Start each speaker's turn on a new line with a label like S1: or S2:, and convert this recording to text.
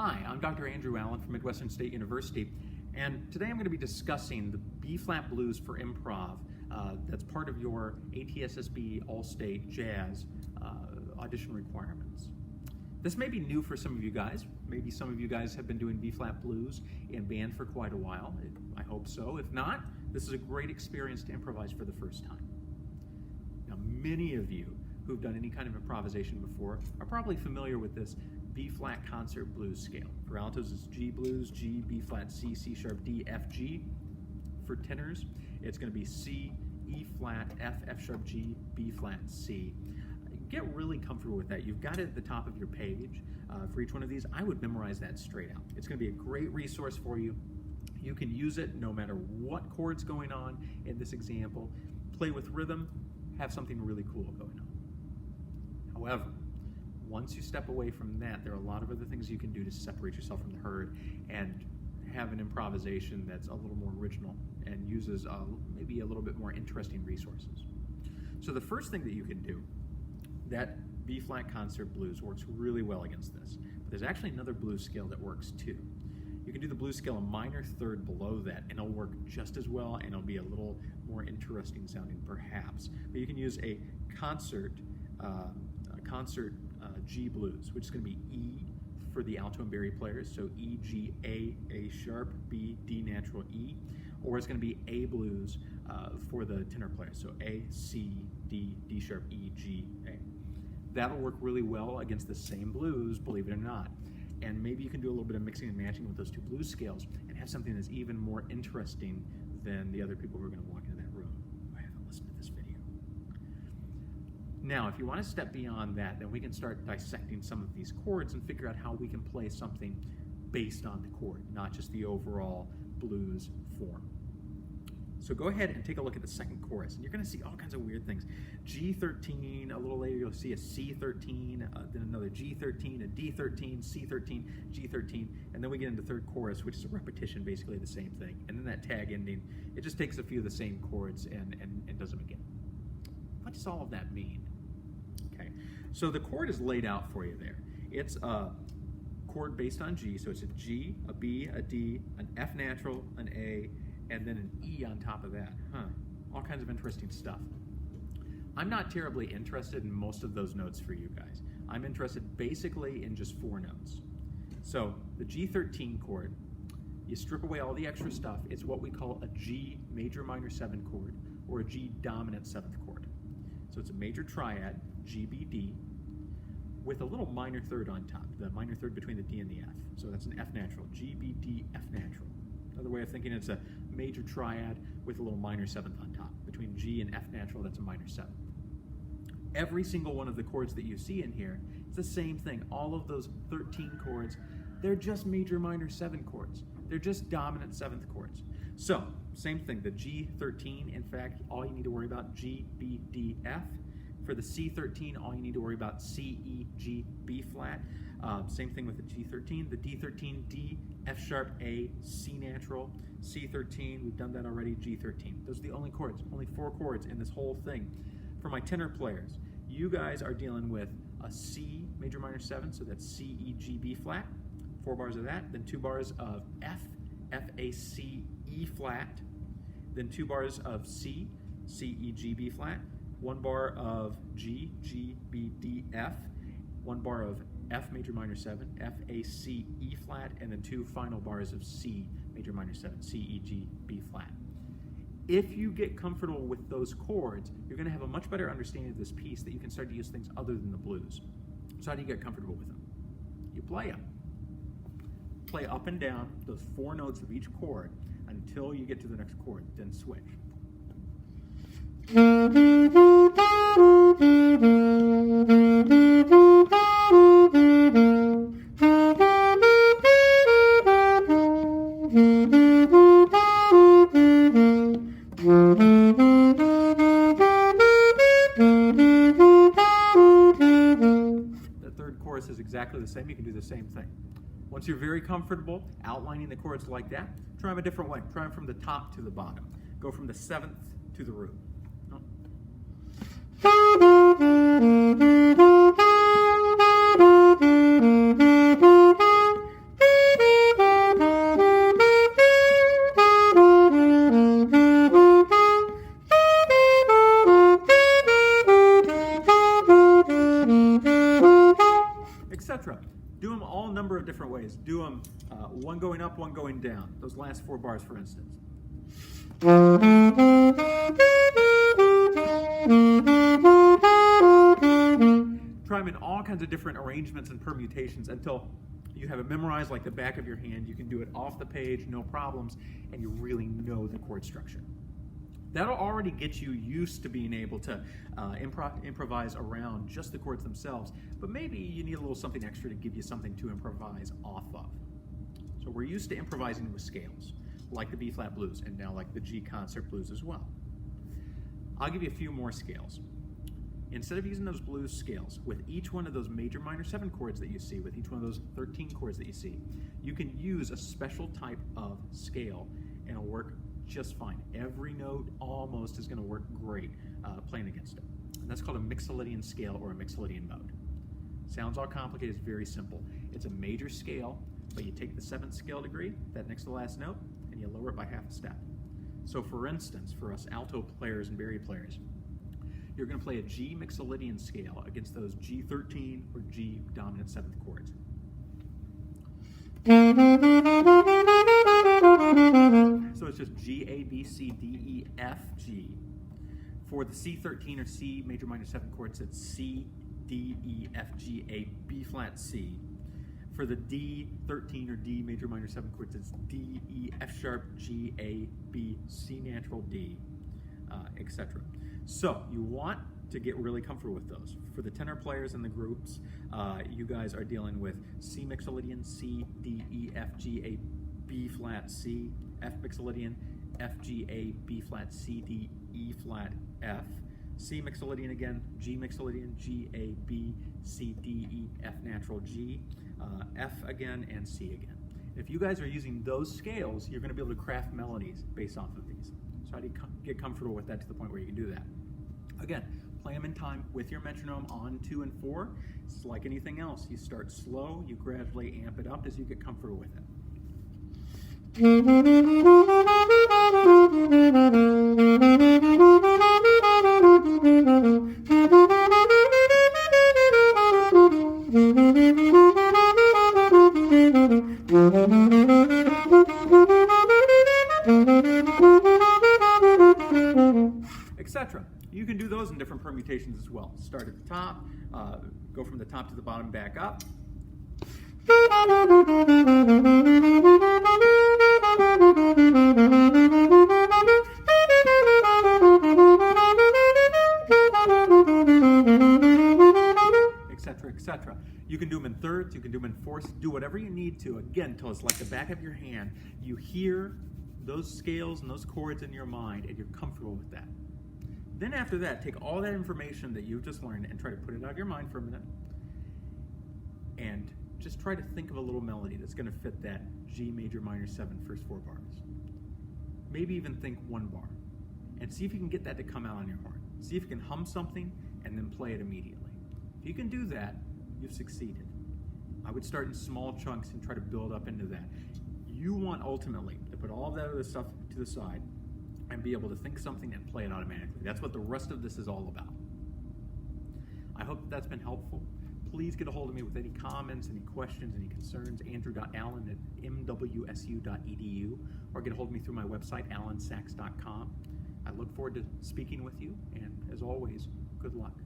S1: Hi, I'm Dr. Andrew Allen from Midwestern State University, and today I'm going to be discussing the B-flat blues for improv. That's part of your ATSSB All-State Jazz audition requirements. This may be new for some of you guys. Maybe some of you guys have been doing B-flat blues in band for quite a while. I hope so. If not, this is a great experience to improvise for the first time. Now, many of you who've done any kind of improvisation before are probably familiar with this B-flat concert blues scale. For altos, it's G blues, G, B-flat, C, C-sharp, D, F, G. For tenors, it's going to be C, E-flat, F, F-sharp, G, B-flat, C. Get really comfortable with that. You've got it at the top of your page. For each one of these, I would memorize that straight out. It's going to be a great resource for you. You can use it no matter what chord's going on in this example. Play with rhythm, have something really cool going on. However, once you step away from that, there are a lot of other things you can do to separate yourself from the herd and have an improvisation that's a little more original and uses maybe a little bit more interesting resources. So the first thing that you can do, that B-flat concert blues works really well against this, but there's actually another blues scale that works too. You can do the blues scale a minor third below that, and it'll work just as well, and it'll be a little more interesting sounding perhaps. But you can use a concert G blues, which is going to be E for the alto and barry players, so E, G, A sharp, B, D natural, E, or it's going to be A blues for the tenor players, so A, C, D, D sharp, E, G, A. That'll work really well against the same blues, believe it or not. And maybe you can do a little bit of mixing and matching with those two blues scales and have something that's even more interesting than the other people who are going to walk into that room who haven't listened to this video. Now, if you want to step beyond that, then we can start dissecting some of these chords and figure out how we can play something based on the chord, not just the overall blues form. So go ahead and take a look at the second chorus, and you're going to see all kinds of weird things. G13, a little later you'll see a C13, then another G13, a D13, C13, G13, and then we get into third chorus, which is a repetition, basically the same thing. And then that tag ending, it just takes a few of the same chords and does them again. What does all of that mean? Okay, so the chord is laid out for you there. It's a chord based on G, so it's a G, a B, a D, an F natural, an A, and then an E on top of that. All kinds of interesting stuff. I'm not terribly interested in most of those notes for you guys. I'm interested basically in just 4 notes. So the G13 chord, you strip away all the extra stuff, it's what we call a G major minor 7 chord or a G dominant 7th chord. So it's a major triad, G, B, D, with a little minor third on top, the minor third between the D and the F. So that's an F natural, G, B, D, F natural. Another way of thinking, it's a major triad with a little minor 7th on top. Between G and F natural, that's a minor 7th. Every single one of the chords that you see in here, it's the same thing. All of those 13 chords, they're just major minor 7 chords. They're just dominant 7th chords. So, same thing, the G13, in fact, all you need to worry about, G, B, D, F. For the C13, all you need to worry about, C, E, G, B flat. Same thing with the G13, the D13, D, F sharp, A, C natural, C13, we've done that already, G13. Those are the only chords, only 4 chords in this whole thing. For my tenor players, you guys are dealing with a C major minor 7, so that's C, E, G, B flat, 4 bars of that, then 2 bars of F, F, A, C, E flat, then 2 bars of C, C, E, G, B flat, 1 bar of G, G, B, D, F, 1 bar of F major minor 7, F, A, C, E flat, and then 2 final bars of C major minor 7, C, E, G, B flat. If you get comfortable with those chords, you're going to have a much better understanding of this piece that you can start to use things other than the blues. So how do you get comfortable with them? You play them. Play up and down those 4 notes of each chord until you get to the next chord, then switch. The third chorus is exactly the same. You can do the same thing. Once you're very comfortable outlining the chords like that, try them a different way. Try them from the top to the bottom. Go from the 7th to the root. Do them all a number of different ways. Do them one going up, one going down. Those last 4 bars, for instance. Try them in all kinds of different arrangements and permutations until you have it memorized like the back of your hand. You can do it off the page, no problems, and you really know the chord structure. That'll already get you used to being able to improvise around just the chords themselves, but maybe you need a little something extra to give you something to improvise off of. So we're used to improvising with scales, like the B-flat blues, and now like the G concert blues as well. I'll give you a few more scales. Instead of using those blues scales, with each one of those major minor 7 chords that you see, with each one of those 13 chords that you see, you can use a special type of scale and it'll work just fine. Every note almost is going to work great playing against it. And that's called a mixolydian scale or a mixolydian mode. Sounds all complicated, it's very simple. It's a major scale, but you take the 7th scale degree, that next to the last note, and you lower it by half a step. So for instance, for us alto players and bari players, you're going to play a G mixolydian scale against those G13 or G dominant 7th chords. So it's just G, A, B, C, D, E, F, G. For the C13 or C major minor 7 chords, it's C, D, E, F, G, A, B flat, C. For the D13 or D major minor 7 chords, it's D, E, F sharp, G, A, B, C natural, D, etc. So you want to get really comfortable with those. For the tenor players in the groups, you guys are dealing with C mixolydian, C, D, E, F, G, A, B flat, C, F mixolydian, F, G, A, B flat, C, D, E flat, F, C mixolydian again, G mixolydian, G, A, B, C, D, E, F natural, G, F again, and C again. If you guys are using those scales, you're going to be able to craft melodies based off of these. So how do you get comfortable with that to the point where you can do that? Again, play them in time with your metronome on 2 and 4. It's like anything else. You start slow, you gradually amp it up as you get comfortable with it. Etc. You can do those in different permutations as well. Start at the top, go from the top to the bottom, back up. Etc., etc. You can do them in thirds, you can do them in fourths, do whatever you need to, again, until it's like the back of your hand. You hear those scales and those chords in your mind, and you're comfortable with that. Then after that, take all that information that you've just learned and try to put it out of your mind for a minute, and just try to think of a little melody that's going to fit that G major minor 7 first 4 bars. Maybe even think 1 bar, and see if you can get that to come out on your horn. See if you can hum something and then play it immediately. If you can do that, you've succeeded. I would start in small chunks and try to build up into that. You want ultimately to put all that other stuff to the side and be able to think something and play it automatically. That's what the rest of this is all about. I hope that's been helpful. Please get a hold of me with any comments, any questions, any concerns, andrew.allen@mwsu.edu, or get a hold of me through my website, allensax.com. I look forward to speaking with you, and as always, good luck.